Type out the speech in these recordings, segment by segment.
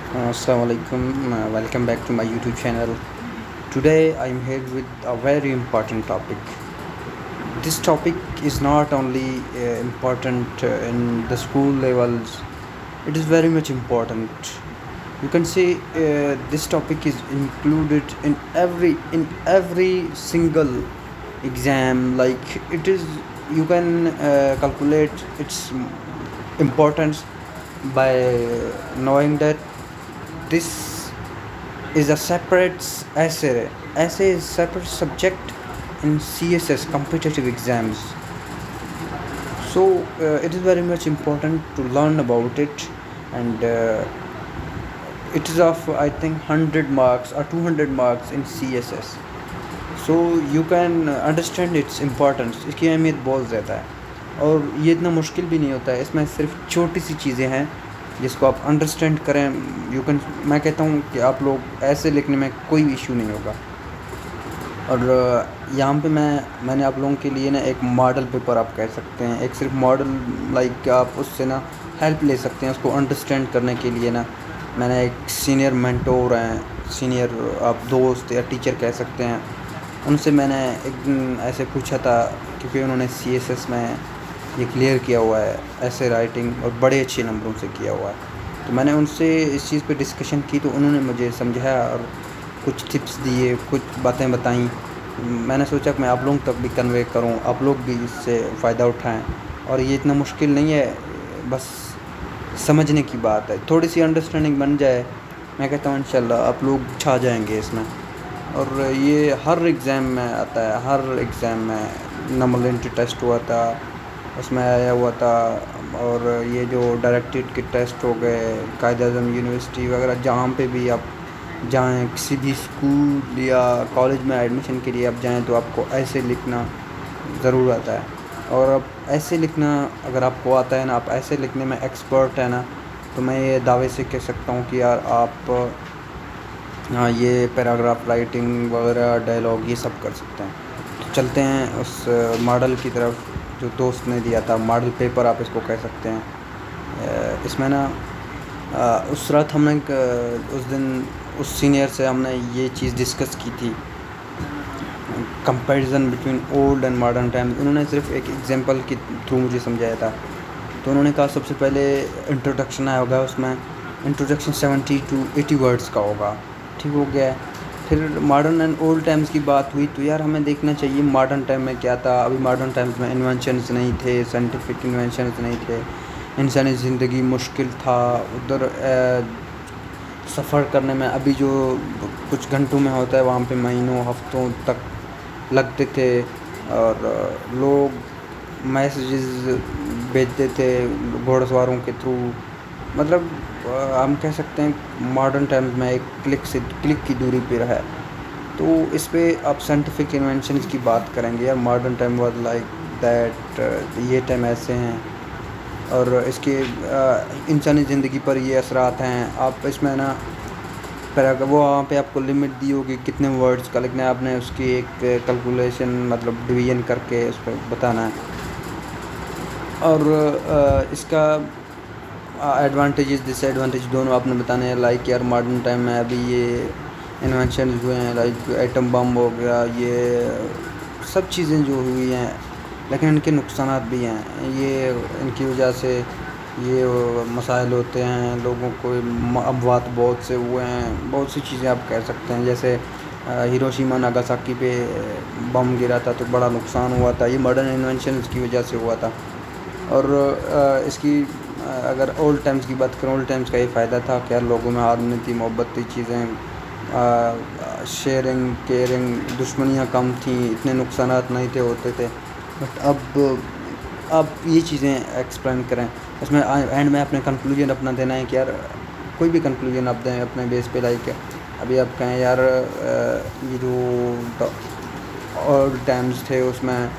Assalamu alaikum. Welcome back to my YouTube channel. Today I'm here with a very important topic. This topic is not only important in the school levels, it is very much important. You can say this topic is included in every single exam. Like it is, you can calculate its importance by knowing that this is a essay. Essay is separate subject in CSS competitive exams. So it is very much important to learn about it, and it is of I think 100 marks or 200 marks in CSS. So you can understand its importance. इसकी अहमियत बहुत ज़्यादा है और ये इतना मुश्किल भी नहीं होता है. इसमें सिर्फ छोटी सी चीज़ें हैं जिसको आप अंडरस्टैंड करें. यू कैन मैं कहता हूँ कि आप लोग ऐसे लिखने में कोई इशू नहीं होगा. और यहाँ पे मैंने आप लोगों के लिए ना एक मॉडल पेपर आप कह सकते हैं, एक सिर्फ मॉडल लाइक आप उससे ना हेल्प ले सकते हैं उसको अंडरस्टैंड करने के लिए ना. मैंने एक सीनियर मेंटोर हैं, सीनियर आप दोस्त या टीचर कह सकते हैं, उनसे मैंने एक दिन ऐसे पूछा था क्योंकि उन्होंने CSS में ये क्लियर किया हुआ है ऐसे राइटिंग और बड़े अच्छे नंबरों से किया हुआ है. तो मैंने उनसे इस चीज़ पे डिस्कशन की तो उन्होंने मुझे समझाया और कुछ टिप्स दिए, कुछ बातें बताईं. मैंने सोचा कि मैं आप लोगों तक भी कन्वे करूं, आप लोग भी इससे फ़ायदा उठाएं. और ये इतना मुश्किल नहीं है, बस समझने की बात है. थोड़ी सी अंडरस्टैंडिंग बन जाए, मैं कहता हूँ इंशाल्लाह आप लोग छा जाएंगे इसमें. और ये हर एग्ज़ाम में आता है, हर एग्ज़ाम में नॉर्मल एंट्री टेस्ट हुआ था उसमें आया हुआ था. और ये जो डायरेक्टेड के टेस्ट हो गए, कायद-ए-आज़म यूनिवर्सिटी वगैरह जहाँ पे भी आप जाएँ, किसी भी स्कूल या कॉलेज में एडमिशन के लिए आप जाएँ तो आपको ऐसे लिखना ज़रूर आता है. और अब ऐसे लिखना अगर आपको आता है ना, आप ऐसे लिखने में एक्सपर्ट है ना, तो मैं ये दावे से कह सकता हूँ कि यार आप हाँ ये पैराग्राफ राइटिंग वगैरह डायलॉग ये सब कर सकते हैं. तो चलते हैं उस मॉडल की तरफ जो दोस्त ने दिया था. मॉडल पेपर आप इसको कह सकते हैं. इसमें ना उस रात हमने उस दिन उस सीनियर से हमने ये चीज़ डिस्कस की थी, comparison between old and modern times. उन्होंने सिर्फ एक एग्जांपल के थ्रू मुझे समझाया था. तो उन्होंने कहा सबसे पहले इंट्रोडक्शन आया होगा, उसमें इंट्रोडक्शन 70 to 80 वर्ड्स का होगा. ठीक हो गया. फिर मॉडर्न एंड ओल्ड टाइम्स की बात हुई तो यार हमें देखना चाहिए मॉडर्न टाइम में क्या था. अभी मॉडर्न टाइम्स में इन्वेंशंस नहीं थे, साइंटिफिक इन्वेंशंस नहीं थे, इंसानी ज़िंदगी मुश्किल था. उधर सफ़र करने में अभी जो कुछ घंटों में होता है वहाँ पे महीनों हफ्तों तक लगते थे. और लोग मैसेजेस भेजते थे घोड़सवारों के थ्रू. मतलब हम कह सकते हैं मॉडर्न टाइम्स में एक क्लिक की दूरी पे है. तो इस पे आप साइंटिफिक इन्वेंशंस की बात करेंगे यार, modern time was like that, ये टाइम ऐसे हैं और इसके इंसानी ज़िंदगी पर ये असरात हैं. आप इसमें ना वो वहाँ पे आपको लिमिट दी होगी कितने वर्ड्स का लिखना है, आपने उसकी एक कैलकुलेशन मतलब डिवीजन करके उस पर बताना है. और इसका एडवांटेजेस डिसएडवांटेज दोनों आपने बताने हैं. लाइक यार मॉडर्न टाइम में अभी ये इन्वेंशन हुए हैं, लाइक एटम बम हो गया, ये सब चीज़ें जो हुई हैं, लेकिन इनके नुकसानात भी हैं. ये इनकी वजह से ये मसाइल होते हैं, लोगों को अमवात बहुत से हुए हैं. बहुत सी चीज़ें आप कह सकते हैं, जैसे हिरोशिमा नागासाकी पे बम गिरा था तो बड़ा नुकसान हुआ था. ये मॉडर्न इन्वेंशन की वजह से हुआ था. और इसकी अगर ओल्ड टाइम्स की बात करें, ओल्ड टाइम्स का ये फ़ायदा था कि यार लोगों में आदमी थी, मोहब्बत थी, चीज़ें शेयरिंग केयरिंग, दुश्मनियाँ कम थी, इतने नुकसानात नहीं थे होते थे. बट अब ये चीज़ें एक्सप्लेन करें इसमें एंड में अपने कंक्लूजन अपना देना है कि यार कोई भी कंक्लूजन आप दें अपने बेस पे. लाइक अभी आप कहें यार ये जो ओल्ड टाइम्स थे उसमें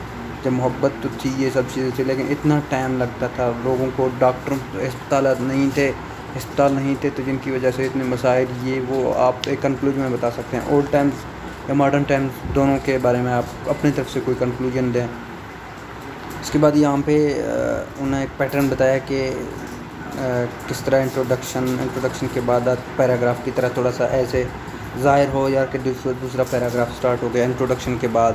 जब मोहब्बत तो थी, ये सब चीज़ें थी, लेकिन इतना टाइम लगता था लोगों को. डॉक्टरों अस्पताल नहीं थे तो जिनकी वजह से इतने मसाइल ये वो आप एक कंक्लूजन में बता सकते हैं. ओल्ड टाइम्स या मॉडर्न टाइम्स दोनों के बारे में आप अपनी तरफ से कोई कंक्लूजन दें. इसके बाद यहाँ पे उन्होंने एक पैटर्न बताया कि کس طرح انٹروڈکشن کے بعد پیراگراف کی طرح تھوڑا سا ایسے ظاہر ہو یار کہ دوسرا پیراگراف سٹارٹ ہو گیا. انٹروڈکشن کے بعد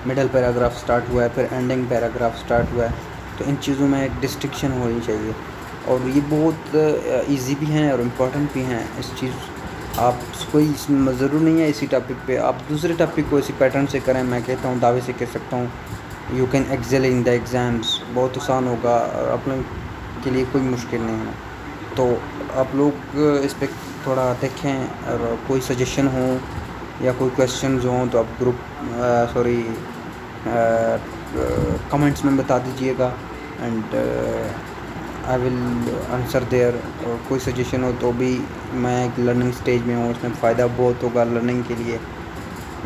مڈل پیراگراف سٹارٹ ہوا ہے, پھر اینڈنگ پیراگراف سٹارٹ ہوا ہے. تو ان چیزوں میں ایک ڈسٹنکشن ہونی چاہیے, اور یہ بہت ایزی بھی ہیں اور امپورٹنٹ بھی ہیں. اس چیز آپ کوئی ضرور نہیں ہے اسی ٹاپک پہ, آپ دوسرے ٹاپک کو اسی پیٹرن سے کریں. میں کہتا ہوں, دعوے سے کہہ سکتا ہوں, you can excel in the exams. بہت آسان ہوگا اور اپنے کے لیے کوئی مشکل نہیں ہے. تو آپ لوگ اس پہ تھوڑا دیکھیں, اور کوئی سجیشن ہوں یا کوئی کویشچنز ہوں تو آپ کمنٹس میں بتا دیجیے گا, and I will answer there. اور کوئی سجیشن ہو تو بھی, میں ایک لرننگ سٹیج میں ہوں, اس میں فائدہ بہت ہوگا لرننگ کے لیے.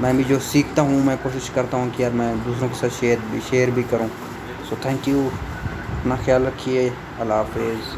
میں بھی جو سیکھتا ہوں میں کوشش کرتا ہوں کہ یار میں دوسروں کے ساتھ شیئر بھی کروں. سو تھینک یو, اپنا خیال رکھیے, اللہ حافظ.